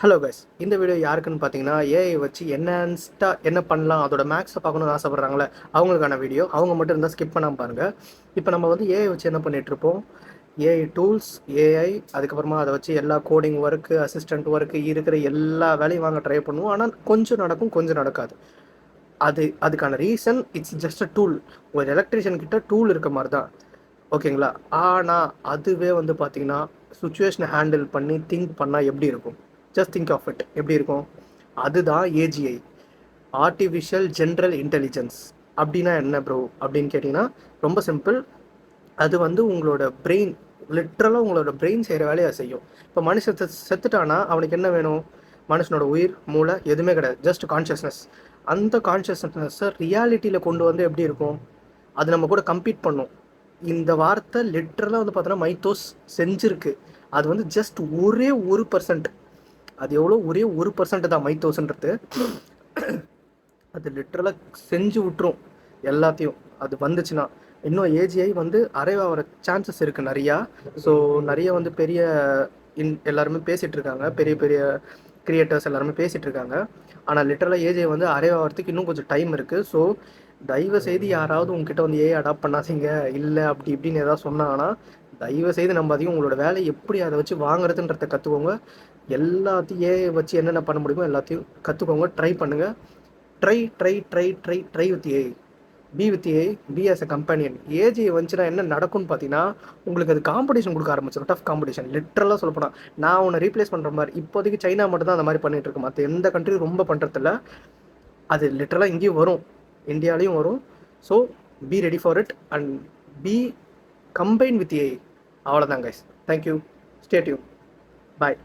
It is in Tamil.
ஹலோ கைஸ், இந்த வீடியோ யாருக்குன்னு பார்த்தீங்கன்னா, ஏஐ வச்சு என்ன பண்ணலாம், அதோட மேக்ஸை பார்க்கணும்னு ஆசைப்படுறாங்களே அவங்களுக்கான வீடியோ. அவங்க மட்டும் இருந்தால் ஸ்கிப் பண்ணாமல் பாருங்கள். இப்போ நம்ம வந்து ஏஐ வச்சு என்ன பண்ணிகிட்ருப்போம், ஏஐ டூல்ஸ், ஏஐ, அதுக்கப்புறமா அதை வச்சு எல்லா கோடிங் ஒர்க்கு, அசிஸ்டன்ட் ஒர்க்கு இருக்கிற எல்லா வேலையும் வாங்க ட்ரை பண்ணுவோம். ஆனால் கொஞ்சம் நடக்கும், கொஞ்சம் நடக்காது. அதுக்கான reason it's just a tool. ஒரு எலக்ட்ரிஷியன் கிட்ட டூல் இருக்க மாதிரி தான், ஓகேங்களா? ஆனால் அதுவே வந்து பார்த்தீங்கன்னா, சுச்சுவேஷனை ஹேண்டில் பண்ணி திங்க் பண்ணால் எப்படி இருக்கும்? ஜஸ்ட் திங்க் ஆஃப் இட், எப்படி இருக்கும்? அதுதான் ஏஜிஐ, ஆர்டிஃபிஷியல் ஜென்ரல் இன்டெலிஜென்ஸ். அப்படின்னா என்ன ப்ரோ அப்படின்னு கேட்டிங்கன்னா, ரொம்ப சிம்பிள். அது வந்து உங்களோட பிரெயின், லிட்ரலாக உங்களோட பிரெயின் செய்கிற வேலையை செய்யும். இப்போ மனுஷன் செத்துட்டானா அவனுக்கு என்ன வேணும்? மனுஷனோட உயிர், மூளை எதுவுமே கிடையாது, ஜஸ்ட் கான்ஷியஸ்னஸ். அந்த கான்ஷியஸ்னஸை ரியாலிட்டியில் கொண்டு வந்து எப்படி இருக்கும்? அது நம்ம கூட கம்பீட் பண்ணும். இந்த வார்த்தை லிட்ரலாக வந்து பார்த்தோன்னா மைத்தோஸ் செஞ்சுருக்கு. அது வந்து ஜஸ்ட் ஒரே 1%. அது எவ்வளோ? ஒரே 1% தான் மைத்தோஸ்ன்றது. அது லிட்ரலாக செஞ்சு விட்டுரும் எல்லாத்தையும். அது வந்துச்சுன்னா இன்னும் ஏஜிஐ வந்து அரைவ் ஆகிற சான்சஸ் இருக்குது நிறையா. ஸோ நிறைய வந்து பெரிய எல்லாருமே பேசிகிட்டு இருக்காங்க, பெரிய பெரிய கிரியேட்டர்ஸ் எல்லாருமே பேசிகிட்டு இருக்காங்க. ஆனால் லிட்டரலாக ஏஜிஐ வந்து அரைவ் ஆகிறதுக்கு இன்னும் கொஞ்சம் டைம் இருக்குது. ஸோ தயவு செய்து யாராவது உங்ககிட்ட வந்து ஏஐ அடாப்ட் பண்ணாதீங்க, இல்லை அப்படி இப்படின்னு ஏதாவது சொன்னாங்கன்னா தயவு செய்து நம்பாதீங்க. உங்களோட வேலையை எப்படி அதை வச்சு வாங்குறதுன்றதை கற்றுக்கோங்க. எல்லாத்தையும் ஏஐ வச்சு என்னென்ன பண்ண முடியுமோ எல்லாத்தையும் கற்றுக்கோங்க, ட்ரை பண்ணுங்கள். Try with AI. Be with AI, be as a companion. AGI வந்துச்சுன்னா என்ன நடக்கும்னு பார்த்தீங்கன்னா, உங்களுக்கு அது காம்படிஷன் கொடுக்க ஆரம்பிச்சிடும், டஃப் காம்படிஷன். லிட்ரலாக சொல்லப்போனால் நான் உன்னை ரீப்ளேஸ் பண்ணுற மாதிரி. இப்போதைக்கு சைனா மட்டும் தான் அந்த மாதிரி பண்ணிகிட்டு இருக்கு, மற்ற எந்த கண்ட்ரியும் ரொம்ப பண்ணுறதில்ல. அது லிட்ரலாக இங்கேயும் வரும், இந்தியாவிலையும் வரும். So be ready for it and be combine with AI. அவ்வளோதான் கைஸ். தேங்க்யூ. Stay tune. பாய்.